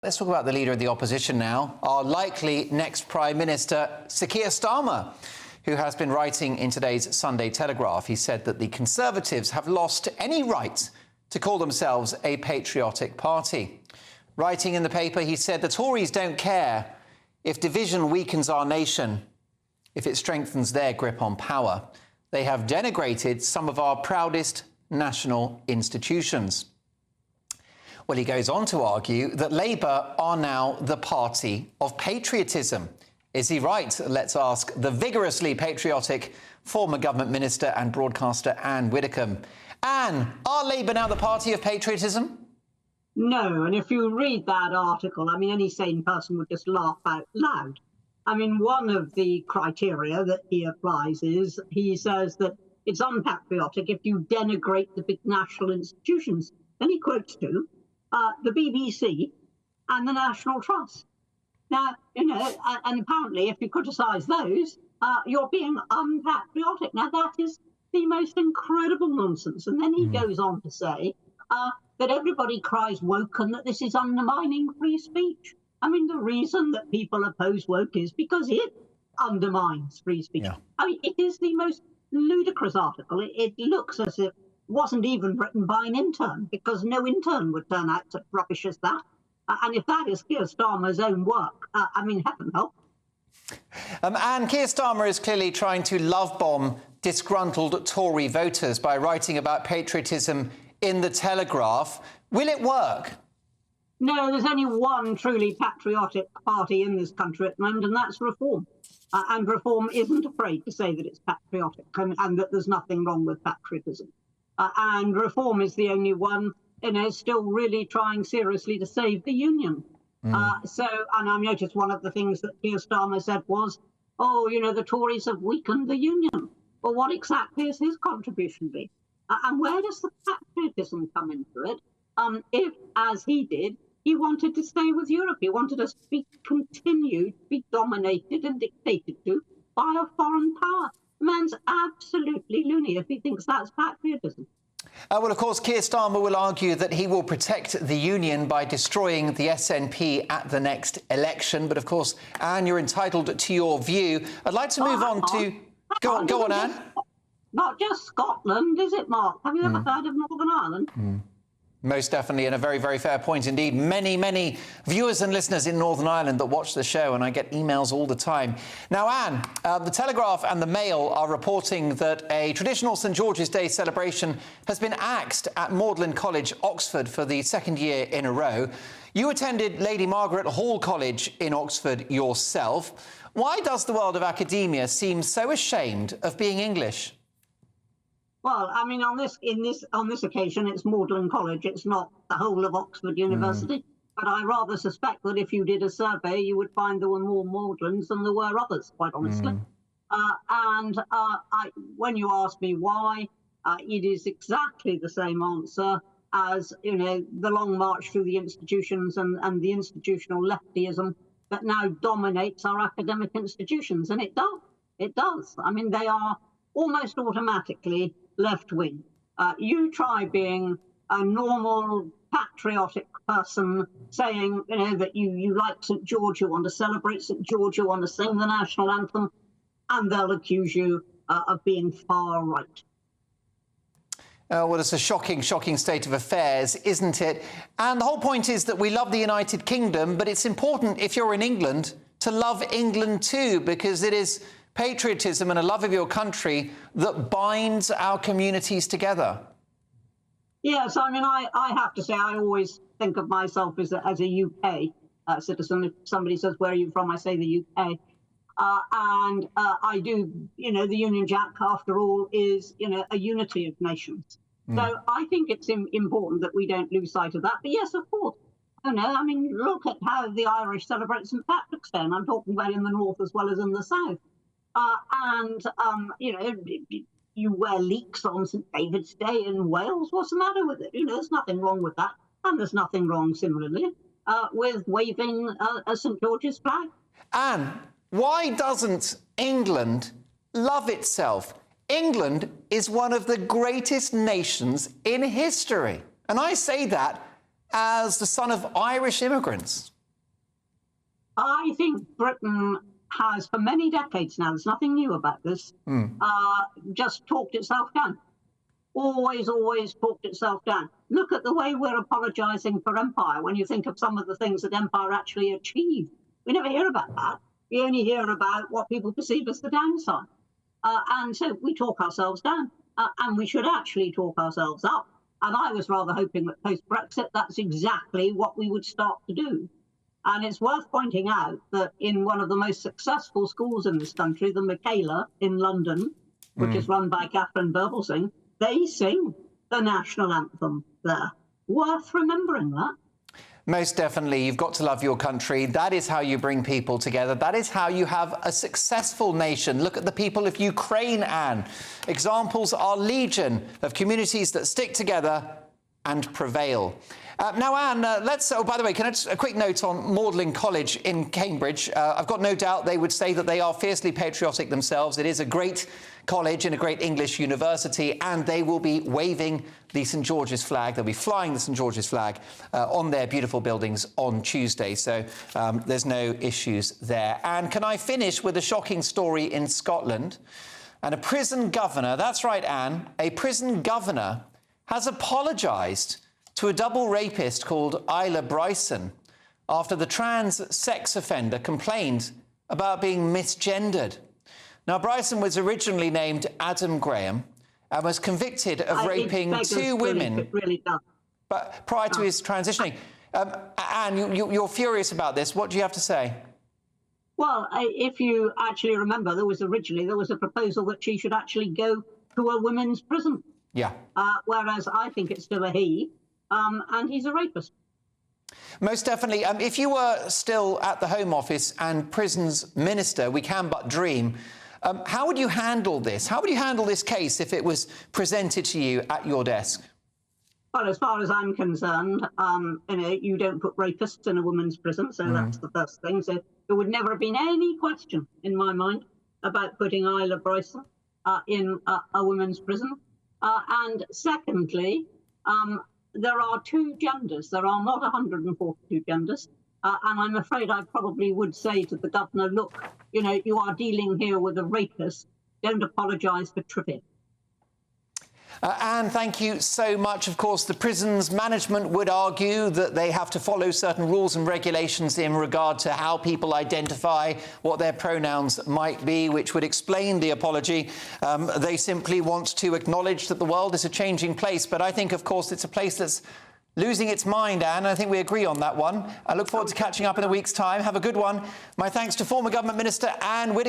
Let's talk about the leader of the opposition now, our likely next Prime Minister, Sir Keir Starmer, who has been writing in today's Sunday Telegraph. He said that the Conservatives have lost any right to call themselves a patriotic party. Writing in the paper, he said the Tories don't care if division weakens our nation, if it strengthens their grip on power. They have denigrated some of our proudest national institutions. Well, he goes on to argue that Labour are now the party of patriotism. Is he right? Let's ask the vigorously patriotic former government minister and broadcaster Ann Widdecombe. Ann, are Labour now the party of patriotism? No, and if you read that article, I mean, any sane person would just laugh out loud. I mean, one of the criteria that he applies is, he says that it's unpatriotic if you denigrate the big national institutions. Then he quotes two, the BBC and the National Trust. Now, you know, and apparently if you criticise those, you're being unpatriotic. Now, that is the most incredible nonsense. And then he goes on to say that everybody cries woke and that this is undermining free speech. I mean, the reason that people oppose woke is because it undermines free speech. Yeah. I mean, it is the most ludicrous article. It looks as if it wasn't even written by an intern, because no intern would turn out such rubbish as that. And if that is Keir Starmer's own work, I mean, heaven help. And Keir Starmer is clearly trying to love bomb disgruntled Tory voters by writing about patriotism in the Telegraph. Will it work? No, there's only one truly patriotic party in this country at the moment, and that's Reform. And Reform isn't afraid to say that it's patriotic and that there's nothing wrong with patriotism. And Reform is the only one, you know, still really trying seriously to save the union. And I noticed one of the things that Keir Starmer said was, oh, you know, the Tories have weakened the union. Well, what exactly is his contribution be? And where does the patriotism come into it? If, as he did, he wanted to stay with Europe, he wanted us to be continued, to be dominated and dictated to by a foreign power. The man's absolutely loony if he thinks that's patriotism. Well, of course, Keir Starmer will argue that he will protect the union by destroying the SNP at the next election. But, of course, Anne, you're entitled to your view. I'd like to move on to... Go on, Anne. Not just Scotland, is it, Mark? Have you ever heard of Northern Ireland? Most definitely, and a very, very fair point indeed. Many, many viewers and listeners in Northern Ireland that watch the show, and I get emails all the time. Now, Anne, the Telegraph and the Mail are reporting that a traditional St George's Day celebration has been axed at Magdalen College, Oxford, for the second year in a row. You attended Lady Margaret Hall College in Oxford yourself. Why does the world of academia seem so ashamed of being English? Well, I mean, on this occasion, it's Magdalen College. It's not the whole of Oxford University. But I rather suspect that if you did a survey, you would find there were more Magdalens than there were others, quite honestly. When you ask me why, it is exactly the same answer as, you know, the long march through the institutions and the institutional leftyism that now dominates our academic institutions. And it does. It does. I mean, they are almost automatically left-wing. You try being a normal, patriotic person, saying, you know, that you like St George, you want to celebrate St George, you want to sing the national anthem, and they'll accuse you of being far right. Well, it's a shocking, shocking state of affairs, isn't it? And the whole point is that we love the United Kingdom, but it's important, if you're in England, to love England too, because it is patriotism and a love of your country that binds our communities together. Yes, I mean, I have to say, I always think of myself as a UK citizen. If somebody says, where are you from? I say the UK. I do, you know, the Union Jack, after all, is, you know, a unity of nations. So I think it's important that we don't lose sight of that. But yes, of course, you know, I mean, look at how the Irish celebrate St Patrick's Day, and I'm talking about in the north as well as in the south. You know, you wear leeks on St David's Day in Wales. What's the matter with it? You know, there's nothing wrong with that. And there's nothing wrong, similarly, with waving a St George's flag. Anne, why doesn't England love itself? England is one of the greatest nations in history. And I say that as the son of Irish immigrants? I think Britain has, for many decades now, there's nothing new about this, just talked itself down. Always talked itself down. Look at the way we're apologising for empire when you think of some of the things that empire actually achieved. We never hear about that. We only hear about what people perceive as the downside. And so we talk ourselves down, and we should actually talk ourselves up. And I was rather hoping that post-Brexit, that's exactly what we would start to do. And it's worth pointing out that in one of the most successful schools in this country, the Michaela in London, which is run by Catherine Birbalsingh, they sing the national anthem there. Worth remembering that. Most definitely. You've got to love your country. That is how you bring people together. That is how you have a successful nation. Look at the people of Ukraine, Anne. Examples are legion of communities that stick together and prevail. Now, Anne, oh, by the way, can I just a quick note on Magdalen College in Cambridge? I've got no doubt they would say that they are fiercely patriotic themselves. It is a great college and a great English university, and they will be waving the St George's flag. They'll be flying the St George's flag on their beautiful buildings on Tuesday. So there's no issues there. And can I finish with a shocking story in Scotland? And a prison governor, that's right, Anne, a prison governor has apologised to a double rapist called Isla Bryson after the trans sex offender complained about being misgendered. Now, Bryson was originally named Adam Graham and was convicted of raping two women but prior to his transitioning. Anne, you're furious about this. What do you have to say? Well, if you actually remember, there was a proposal that she should actually go to a women's prison. Yeah. Whereas I think it's still a he, and he's a rapist. Most definitely. If you were still at the Home Office and prisons minister, we can but dream, how would you handle this? How would you handle this case if it was presented to you at your desk? Well, as far as I'm concerned, you don't put rapists in a women's prison, so that's the first thing. So there would never have been any question in my mind about putting Isla Bryson in a women's prison. And secondly, there are two genders. There are not 142 genders. And I'm afraid I probably would say to the governor, look, you are dealing here with a rapist. Don't apologise for tripping. Anne, thank you so much. Of course, the prisons management would argue that they have to follow certain rules and regulations in regard to how people identify, what their pronouns might be, which would explain the apology. They simply want to acknowledge that the world is a changing place. But I think, of course, it's a place that's losing its mind, Anne. I think we agree on that one. I look forward to catching up in a week's time. Have a good one. My thanks to former Government Minister Ann Widdecombe.